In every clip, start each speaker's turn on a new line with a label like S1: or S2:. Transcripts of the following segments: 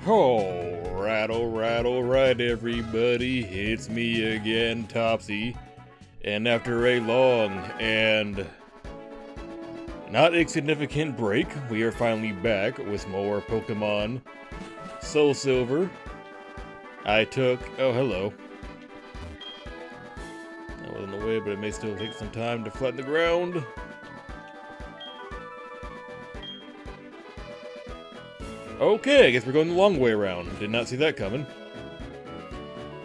S1: Alright, everybody, it's me again, Topsy, and after a long and not insignificant break, we are finally back with more Pokemon SoulSilver. Oh hello. That was in the way, but it may still take some time to flatten the ground. Okay, I guess we're going the long way around. Did not see that coming.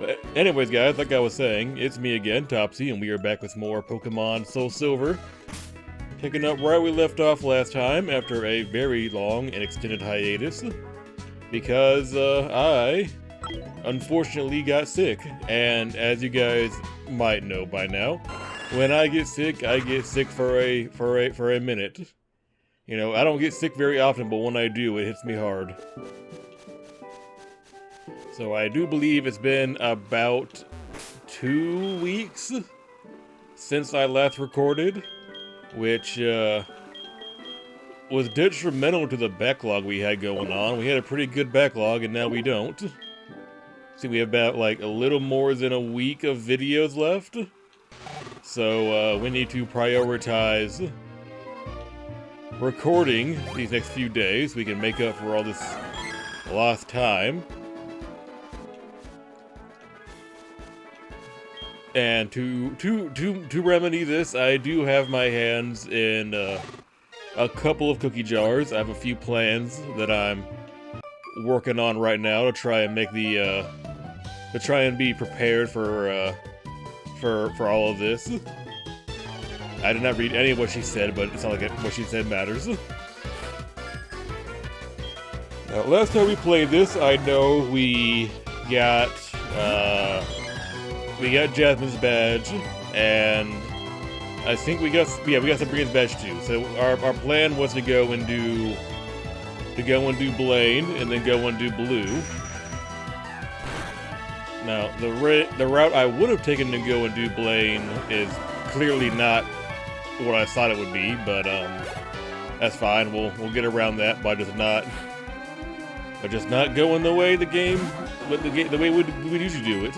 S1: But anyways, guys, like I was saying, it's me again, Topsy, and we are back with more Pokemon SoulSilver. Picking up where we left off last time after a very long and extended hiatus. Because, I unfortunately got sick. And as you guys might know by now, when I get sick for a minute. You know, I don't get sick very often, but when I do, it hits me hard. So I do believe it's been about 2 weeks since I last recorded, which was detrimental to the backlog we had going on. We had a pretty good backlog, and now we don't. See, we have about like a little more than a week of videos left. So we need to prioritize recording these next few days so we can make up for all this lost time. And to remedy this, I do have my hands in a couple of cookie jars. I have a few plans that I'm working on right now to try and make the to try and be prepared for all of this. I did not read any of what she said, but it's not like what she said matters. Now, last time we played this, I know we got Jasmine's badge, and I think we got Sabrina's badge too. So our plan was to go and do Blaine, and then go and do Blue. Now, the route I would have taken to go and do Blaine is clearly not what I thought it would be, but that's fine. We'll get around that by just not going the way the way we usually do it.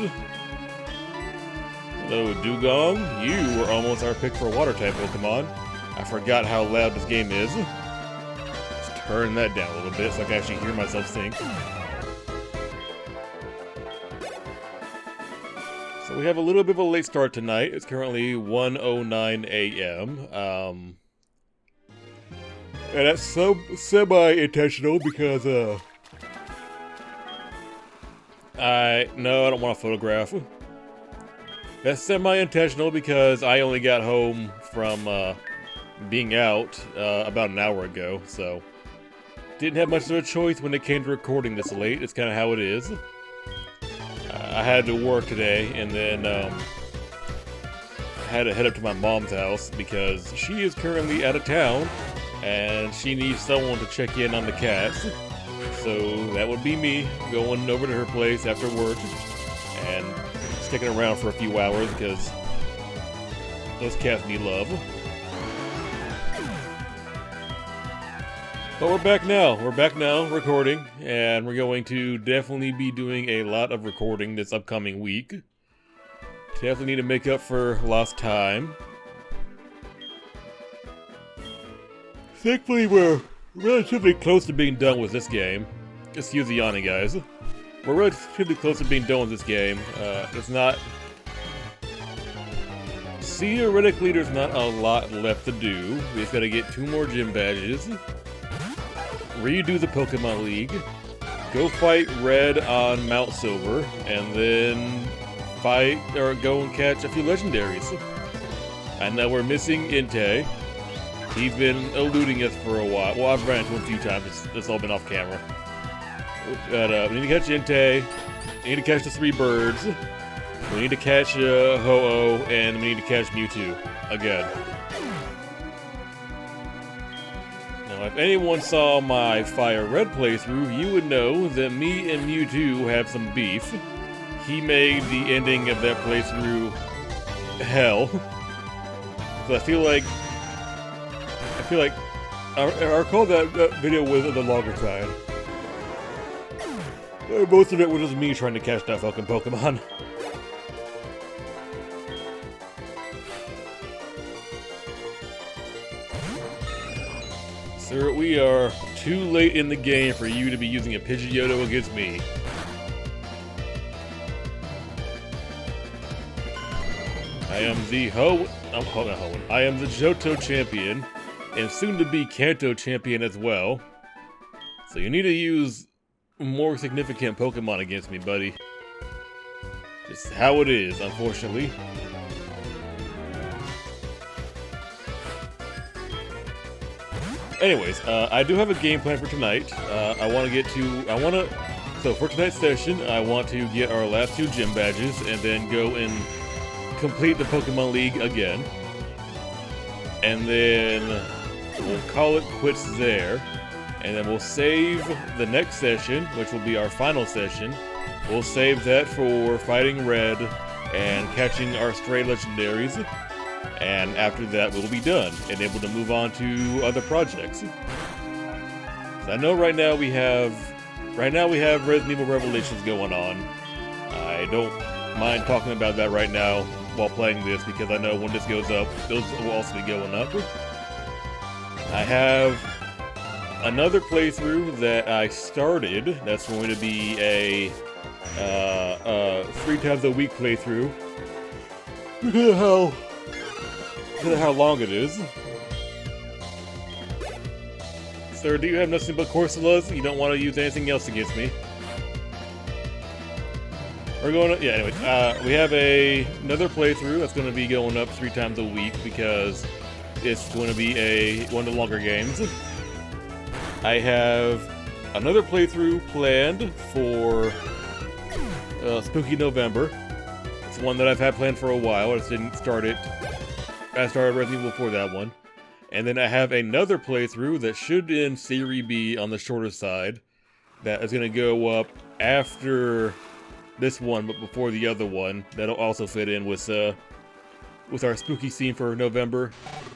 S1: Hello, Dugong. You were almost our pick for water type Pokemon. I forgot how loud this game is. Let's turn that down a little bit so I can actually hear myself think. So we have a little bit of a late start tonight. It's currently 1:09 a.m. And that's semi-intentional because, I don't want to photograph. That's semi-intentional because I only got home from, being out, about an hour ago, so didn't have much of a choice when it came to recording this late. It's kind of how it is. I had to work today, and then I had to head up to my mom's house because she is currently out of town, and she needs someone to check in on the cats. So that would be me going over to her place after work and sticking around for a few hours because those cats need love. But we're back now recording, and we're going to definitely be doing a lot of recording this upcoming week. Definitely need to make up for lost time. Thankfully, we're relatively close to being done with this game. Excuse the yawning, guys. We're relatively close to being done with this game. It's not... Theoretically, there's not a lot left to do. We just gotta get 2 more gym badges. Redo the Pokemon League, go fight Red on Mount Silver, and then go and catch a few legendaries. I know we're missing Entei. He's been eluding us for a while. Well, I've ran into him a few times. It's all been off camera. But we need to catch Entei. We need to catch the 3 birds. We need to catch Ho-Oh, and we need to catch Mewtwo again. Now, if anyone saw my FireRed playthrough, you would know that me and Mewtwo have some beef. He made the ending of that playthrough hell. So I feel like I recall that video was on the longer side. Most of it was just me trying to catch that fucking Pokemon. Sir, we are too late in the game for you to be using a Pidgeotto against me. I am the I am the Johto champion, and soon to be Kanto champion as well. So you need to use more significant Pokemon against me, buddy. Just how it is, unfortunately. Anyways, I do have a game plan for tonight. So for tonight's session, I want to get our last 2 gym badges and then go and complete the Pokemon League again. And then we'll call it quits there. And then we'll save the next session, which will be our final session. We'll save that for fighting Red and catching our stray legendaries. And after that, we'll be done and able to move on to other projects. So I know right now we have Resident Evil Revelations going on. I don't mind talking about that right now while playing this because I know when this goes up, those will also be going up. I have another playthrough that I started. That's going to be a 3 times a week playthrough. Look at how long it is. Sir, do you have nothing but Corsolas? You don't want to use anything else against me? We're going to, yeah, anyway, we have another playthrough that's going to be going up 3 times a week because it's going to be one of the longer games. I have another playthrough planned for Spooky November. It's one that I've had planned for a while. I just didn't start it. I started Resident Evil before that one. And then I have another playthrough that should in theory be on the shorter side. That is going to go up after this one, but before the other one. That'll also fit in with our spooky scene for November.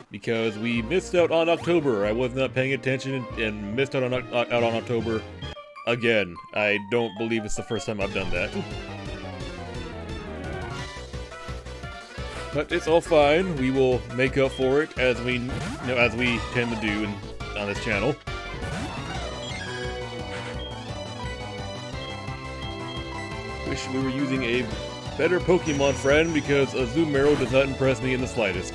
S1: Because we missed out on October. I was not paying attention and missed out on October again. I don't believe it's the first time I've done that. But it's all fine. We will make up for it as we tend to do on this channel. Wish we were using a better Pokemon friend because Azumarill does not impress me in the slightest.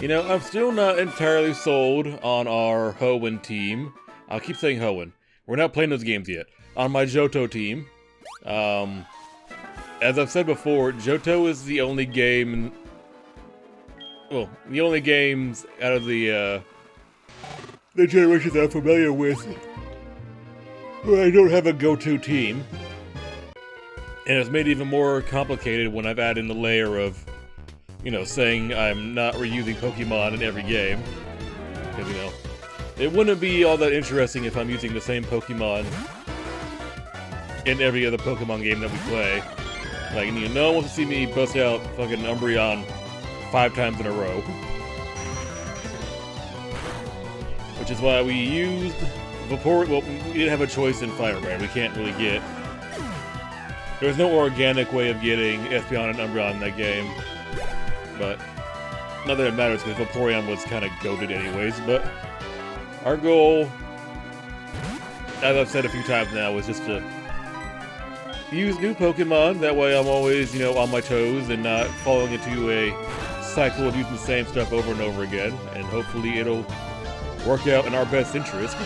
S1: You know, I'm still not entirely sold on our Hoenn team. I'll keep saying Hoenn. We're not playing those games yet. On my Johto team, as I've said before, Johto is the only game, well, the only games out of the generations I'm familiar with where I don't have a go-to team. And it's made even more complicated when I've added in the layer of, you know, saying I'm not reusing Pokemon in every game. Because, you know, it wouldn't be all that interesting if I'm using the same Pokemon in every other Pokemon game that we play. Like, you know, no one wants to see me bust out fucking Umbreon 5 times in a row. Which is why we used Vaporeon. Well, we didn't have a choice in FireRed. We can't really get... There was no organic way of getting Espeon and Umbreon in that game. But not that it matters because Vaporeon was kind of goated anyways. But our goal, as I've said a few times now, is just to use new Pokemon. That way I'm always, you know, on my toes and not falling into a cycle of using the same stuff over and over again. And hopefully it'll work out in our best interest.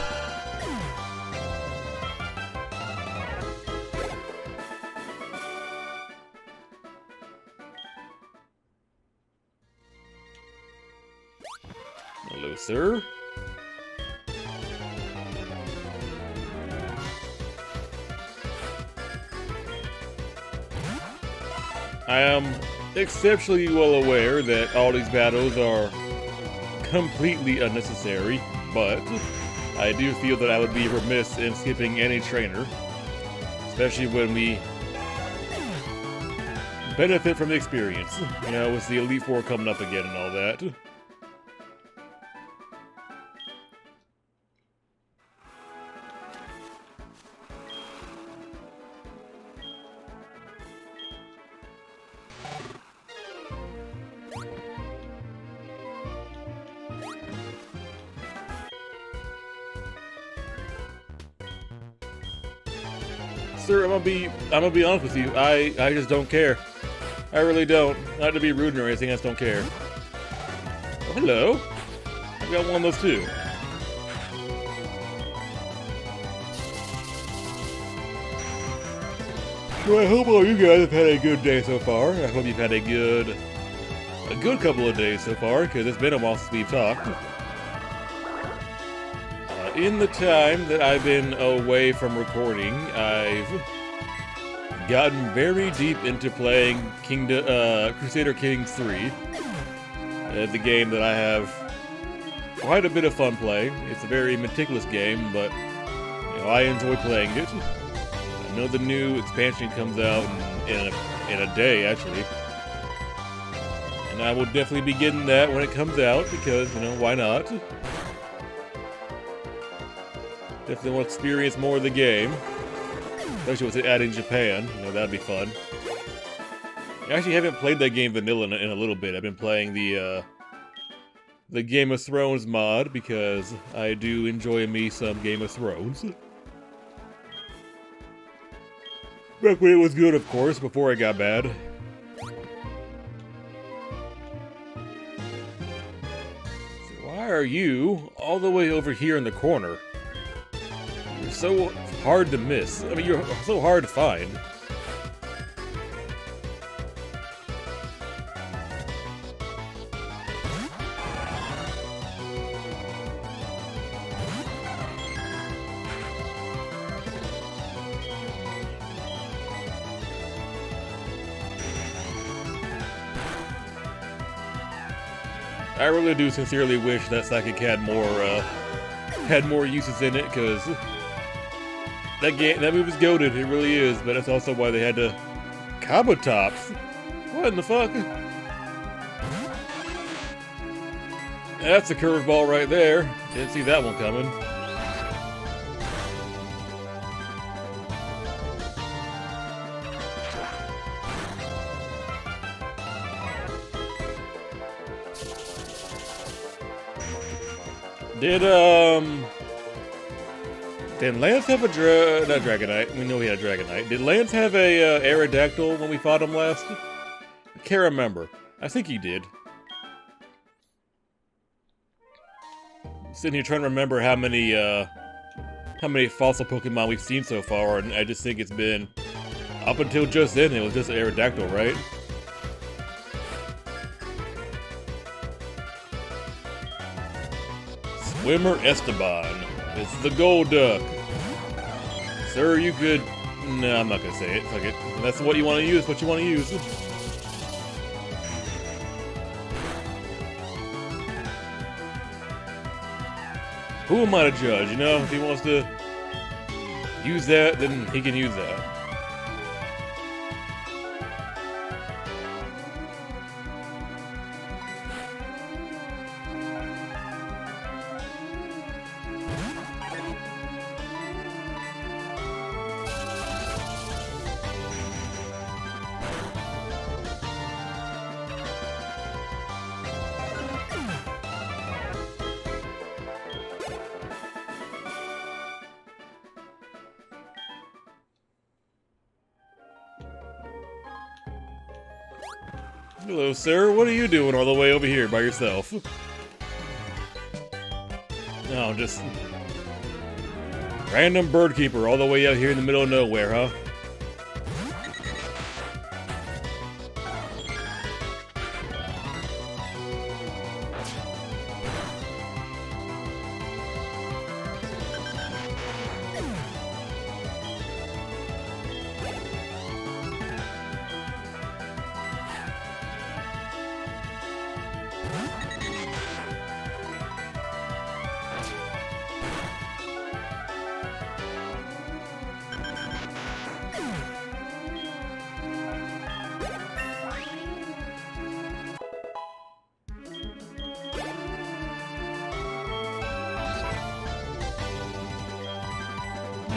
S1: Hello, sir. I am exceptionally well aware that all these battles are completely unnecessary, but I do feel that I would be remiss in skipping any trainer, especially when we benefit from the experience. You know, with the Elite Four coming up again and all that. Sir, I'm gonna be honest with you. I just don't care. I really don't. Not to be rude or anything, I just don't care. Oh, hello. I've got one of those too. So I hope all you guys have had a good day so far. I hope you've had a good couple of days so far, because it's been a while since we've talked. In the time that I've been away from recording, I've gotten very deep into playing Crusader Kings 3. The game that I have quite a bit of fun playing. It's a very meticulous game, but you know, I enjoy playing it. I know the new expansion comes out in a day, actually. And I will definitely be getting that when it comes out, because, you know, why not? Definitely want to experience more of the game. Especially with it adding Japan. You know, that'd be fun. I actually haven't played that game vanilla in a little bit. I've been playing the Game of Thrones mod, because I do enjoy me some Game of Thrones. Back when it was good, of course, before it got bad. So why are you all the way over here in the corner? You're so hard to miss. I mean, you're so hard to find. I really do sincerely wish that Psychic had more uses in it, because that move is goated, it really is, but that's also why they had to combo Tops. What in the fuck? That's a curveball right there. Didn't see that one coming. Did Lance have a not Dragonite? We know he had a Dragonite. Did Lance have a Aerodactyl when we fought him last? I can't remember. I think he did. Sitting here trying to remember how many fossil Pokemon we've seen so far, and I just think it's been up until just then. It was just Aerodactyl, right? Swimmer Esteban. It's the Gold Duck. Sir, you could... No, I'm not gonna say it. Fuck it. If that's what you want to use, what you want to use. Who am I to judge, you know? If he wants to use that, then he can use that. Hello, sir. What are you doing all the way over here by yourself? No, just... random bird keeper all the way out here in the middle of nowhere, huh?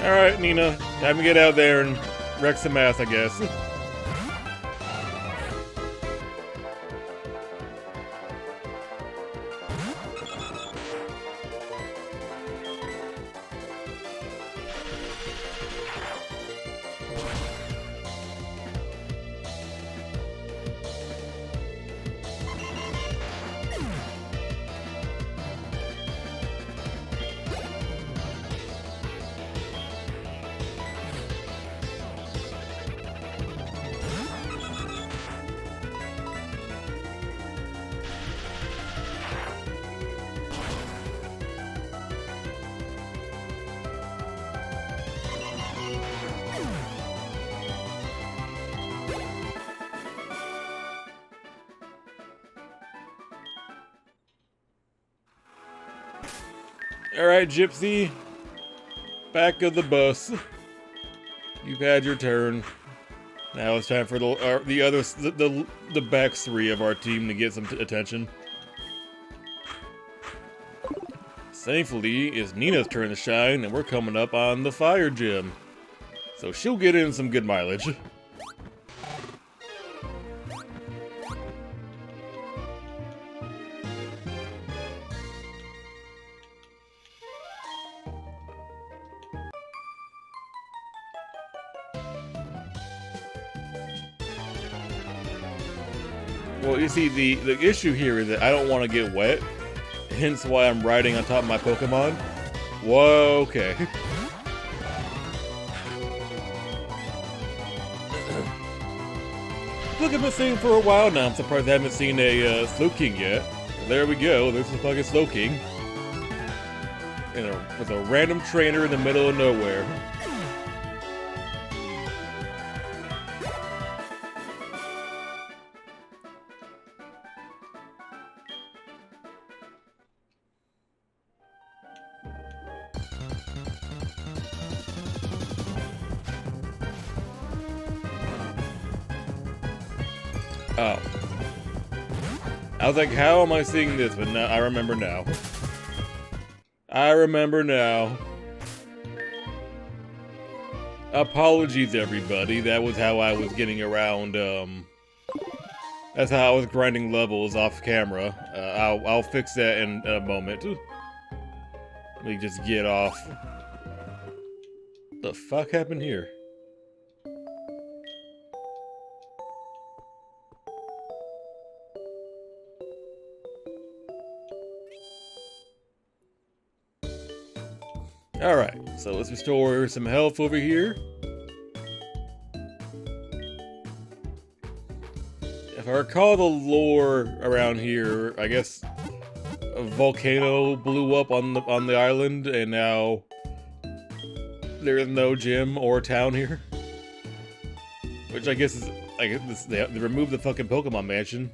S1: Alright, Nina. Time to get out there and wreck some ass, I guess. Alright, Gypsy. Back of the bus. You've had your turn. Now it's time for the back three of our team to get some attention. Thankfully, it's Nina's turn to shine, and we're coming up on the fire gym. So she'll get in some good mileage. Well, you see, the issue here is that I don't want to get wet, hence why I'm riding on top of my Pokemon. Whoa, okay. Look, I've been seeing for a while now. I'm surprised I haven't seen a Slowking yet. There we go, there's the fucking Slowking. With a random trainer in the middle of nowhere. Oh. I was like, how am I seeing this? But now, I remember now. I remember now. Apologies, everybody. That was how I was getting around, that's how I was grinding levels off camera. I'll fix that in a moment. Let me just get off. The fuck happened here? Alright, so let's restore some health over here. If I recall the lore around here, I guess a volcano blew up on the island and now there is no gym or town here. Which I guess is, they removed the fucking Pokemon Mansion.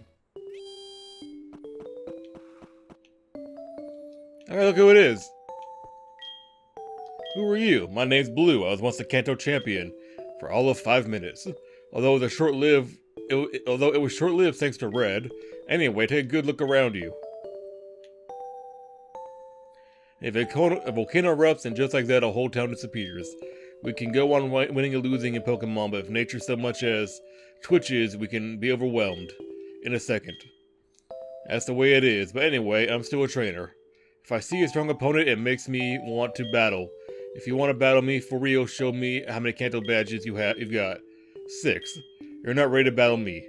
S1: Alright, look who it is. Who are you? My name's Blue. I was once the Kanto champion for all of 5 minutes. Although it was short-lived thanks to Red. Anyway, take a good look around you. A volcano erupts, and just like that, a whole town disappears. We can go on winning and losing in Pokemon, but if nature so much as twitches, we can be overwhelmed in a second. That's the way it is. But anyway, I'm still a trainer. If I see a strong opponent, it makes me want to battle. If you want to battle me, for real, show me how many Kanto badges you've got. 6. You're not ready to battle me.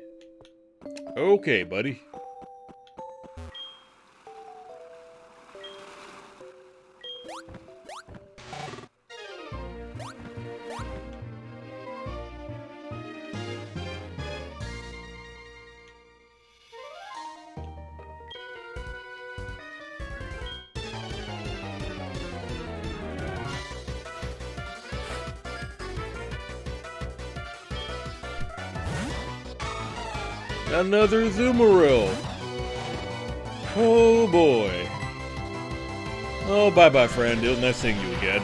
S1: Okay, buddy. Another Zoomeril. Oh boy. Oh, bye-bye, friend. It'll nice seeing you again.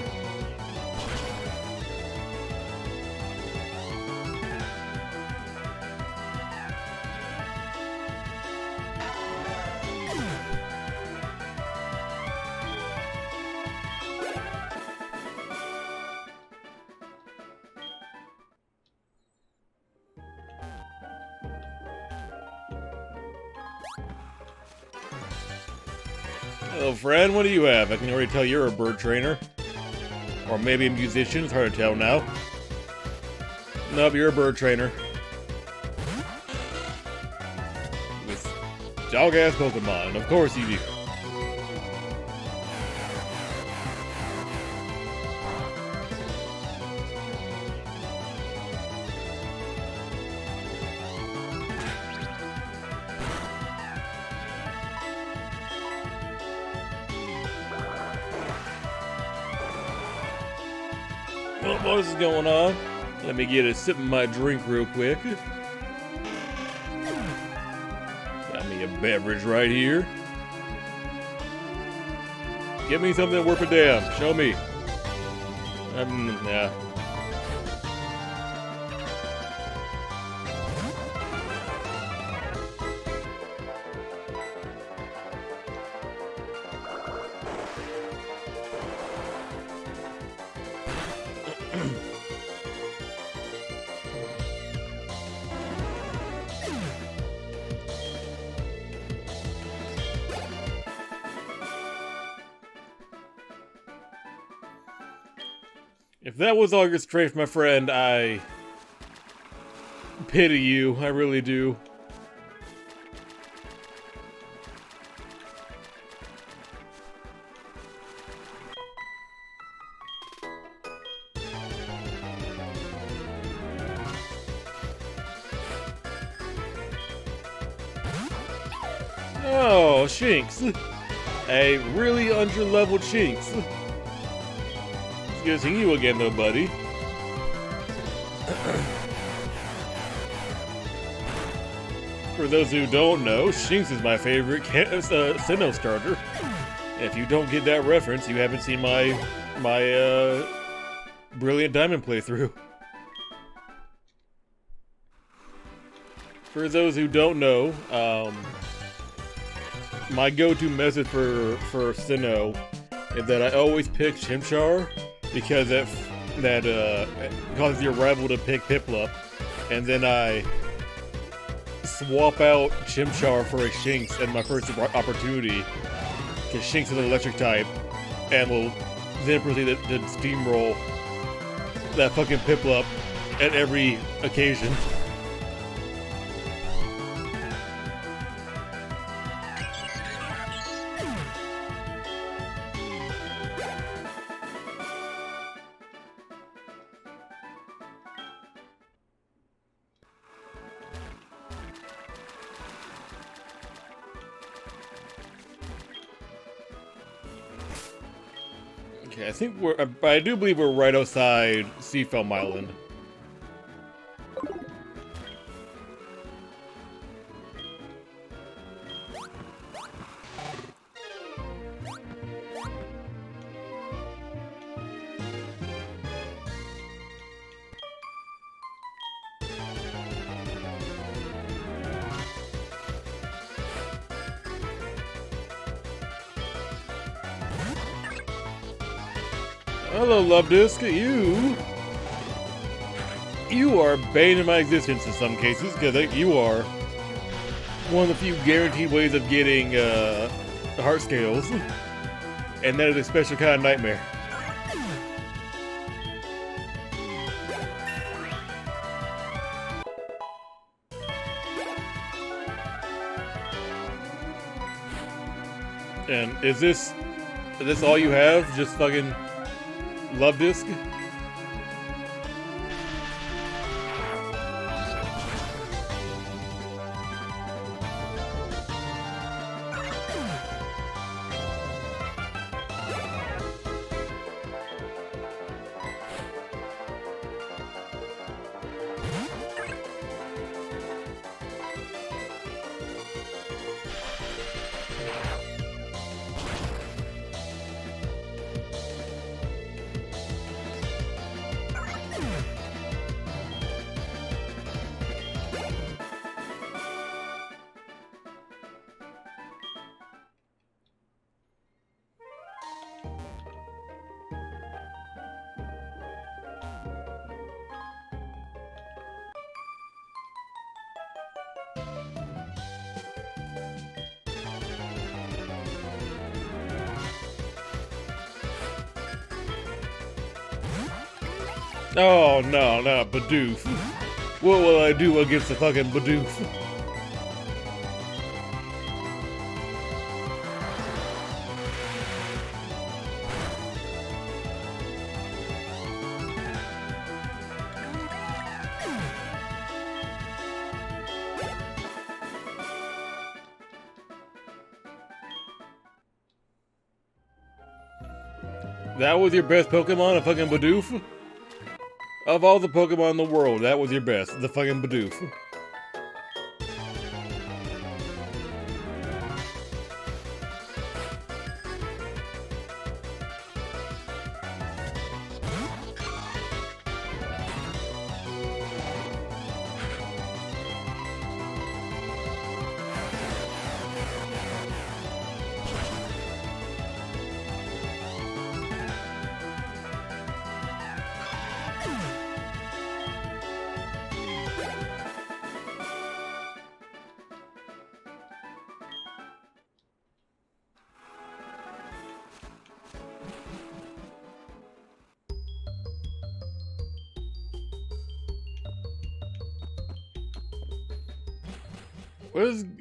S1: Oh, friend, what do you have? I can already tell you're a bird trainer. Or maybe a musician, it's hard to tell now. Nope, you're a bird trainer. With dog-ass Pokemon, of course you do. Well, what is going on? Let me get a sip of my drink real quick. Got me a beverage right here. Give me something worth a damn. Show me. Yeah. If that was all your strafe, my friend, I pity you. I really do. Oh, Shinx. A really under-leveled Shinx. It's good seeing you again, though, buddy. For those who don't know, Shinx is my favorite Sinnoh starter. If you don't get that reference, you haven't seen my Brilliant Diamond playthrough. For those who don't know, my go-to method for Sinnoh is that I always pick Chimchar because that causes your rival to pick Piplup, and then I swap out Chimchar for a Shinx at my first opportunity, because Shinx is an electric type, and will then proceed to steamroll that fucking Piplup at every occasion. Okay, I think I do believe we're right outside Seafoam Island. Hello, Love Disc. You are bane in my existence in some cases, because you are one of the few guaranteed ways of getting heart scales, and that is a special kind of nightmare. And is this all you have? Just fucking Love Disc? Oh, no, not Bidoof. What will I do against the fucking Bidoof? That was your best Pokemon, a fucking Bidoof? Of all the Pokemon in the world, that was your best, the fucking Bidoof.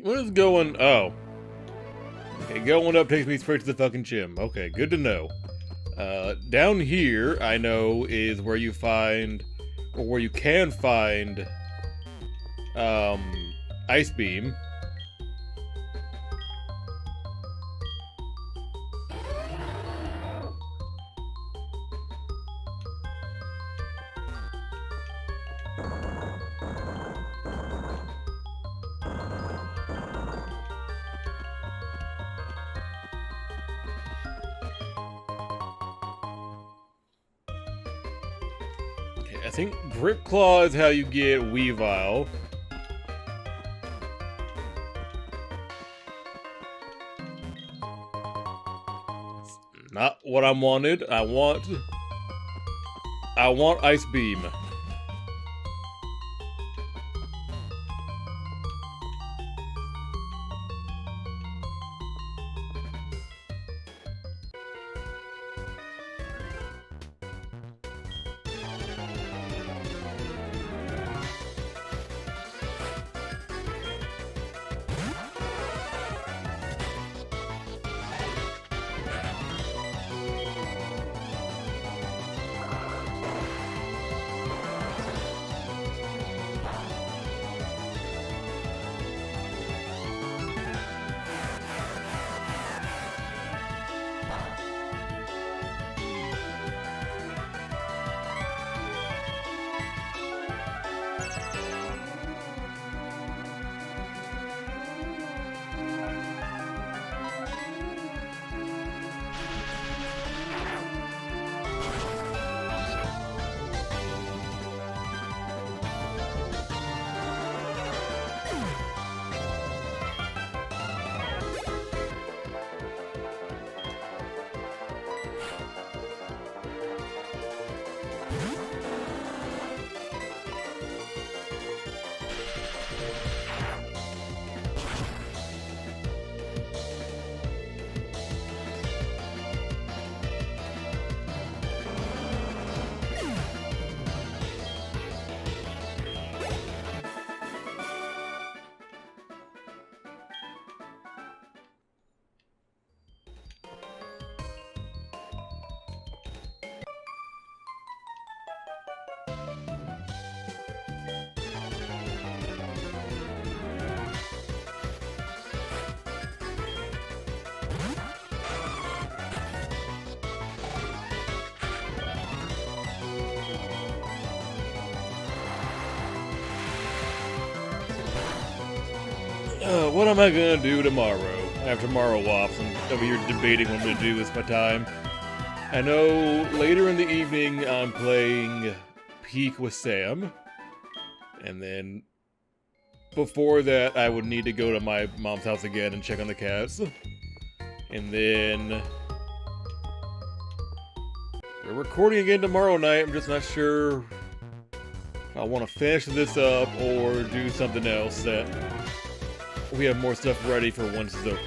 S1: What is going... Oh. Okay, going up takes me straight to the fucking gym. Okay, good to know. Down here, I know, is where you find... Or where you can find... Ice Beam. I think Grip Claw is how you get Weavile. Not what I wanted. I want Ice Beam. What am I gonna do tomorrow? After Tomorrow Wops, I'm over here debating what I'm gonna do with my time. I know later in the evening I'm playing Peak with Sam. And then before that I would need to go to my mom's house again and check on the cats. And then we're recording again tomorrow night. I'm just not sure if I want to finish this up or do something else that we have more stuff ready for once this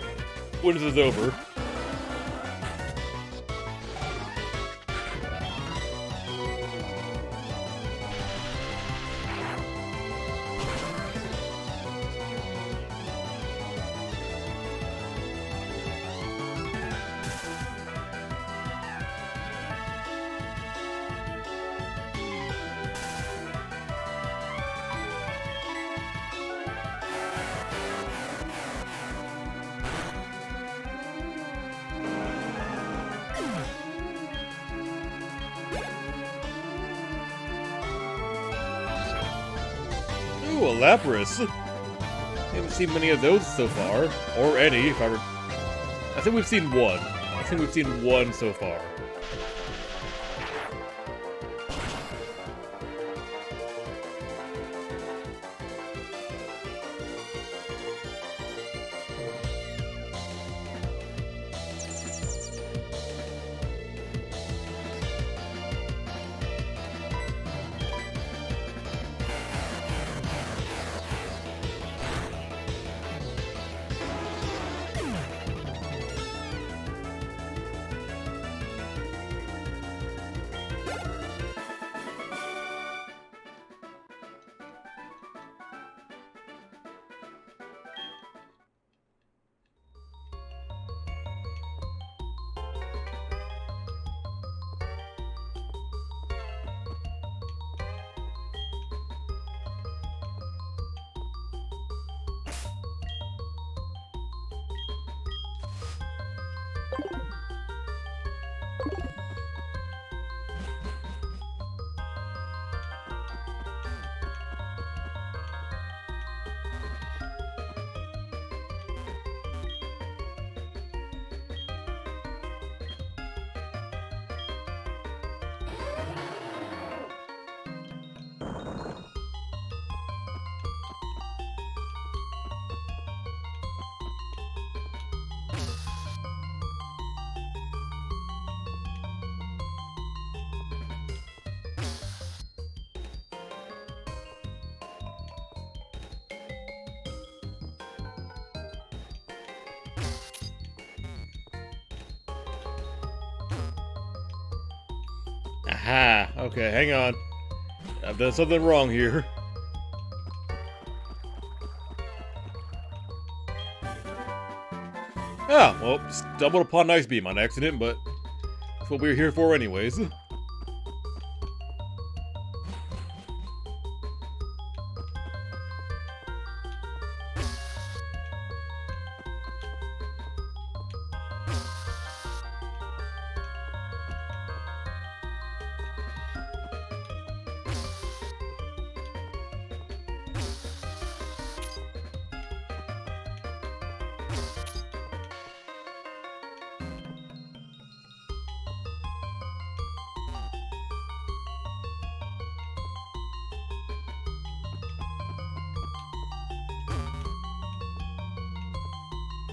S1: is over. Ooh, a Lapras. Haven't seen many of those so far, or any. I think we've seen one. I think we've seen one so far. Aha! Okay, hang on. I've done something wrong here. Ah, well, stumbled upon Ice Beam on accident, but that's what we were here for anyways.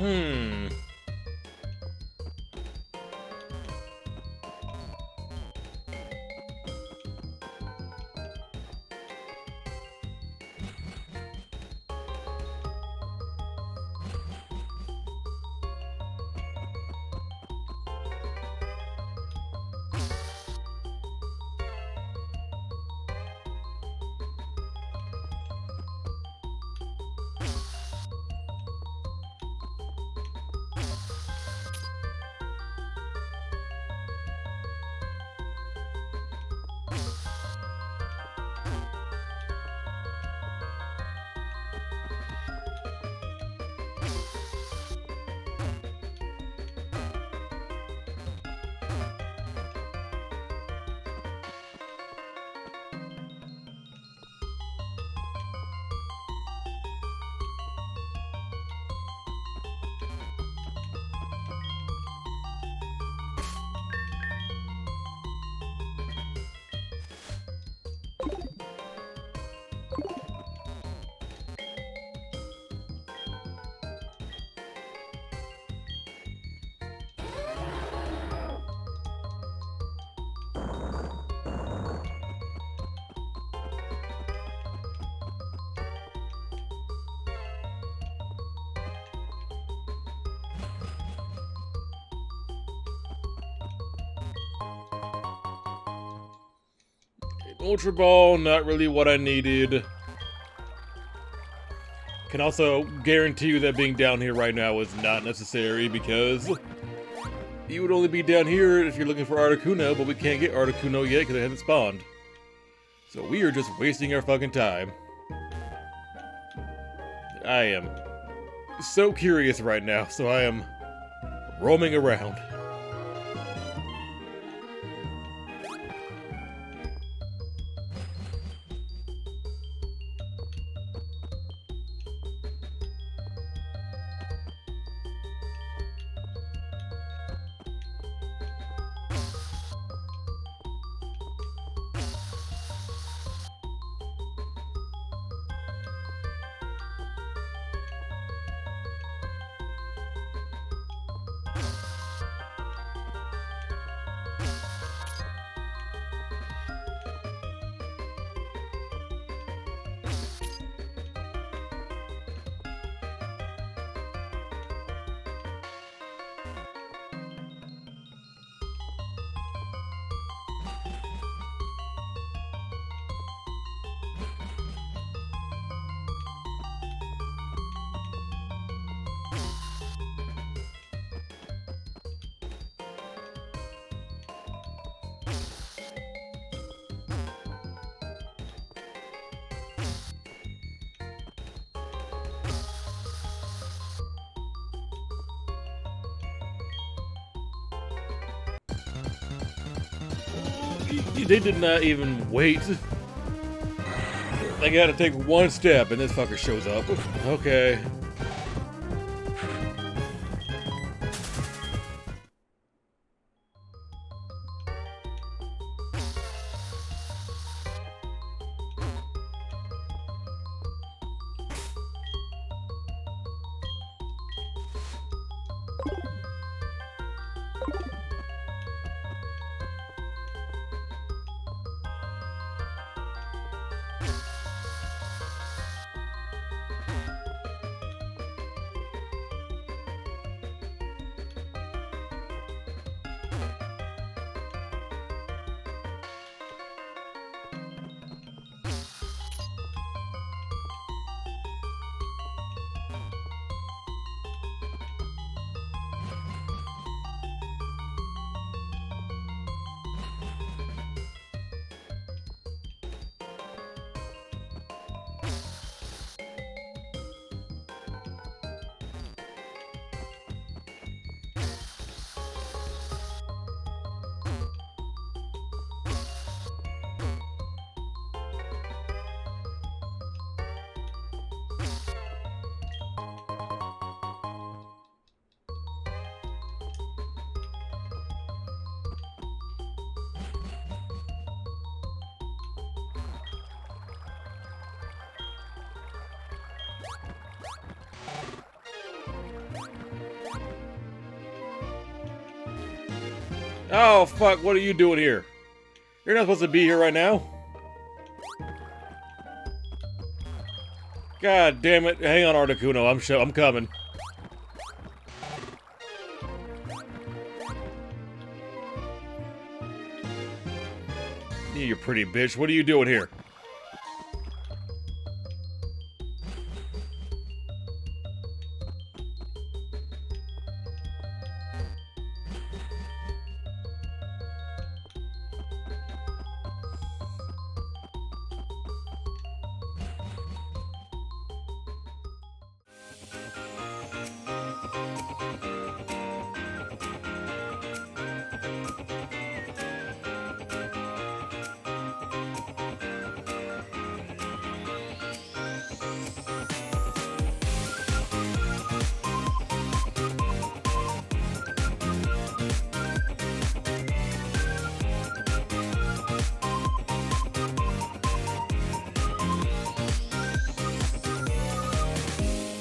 S1: Hmm. Ultra Ball, not really what I needed. Can also guarantee you that being down here right now is not necessary because you would only be down here if you're looking for Articuno, but we can't get Articuno yet because it hasn't spawned. So we are just wasting our fucking time. I am so curious right now, so I am roaming around. They did not even wait. I gotta take one step and this fucker shows up. Okay. Oh, fuck, what are you doing here? You're not supposed to be here right now. God damn it. Hang on, Articuno. I'm coming. You pretty bitch. What are you doing here?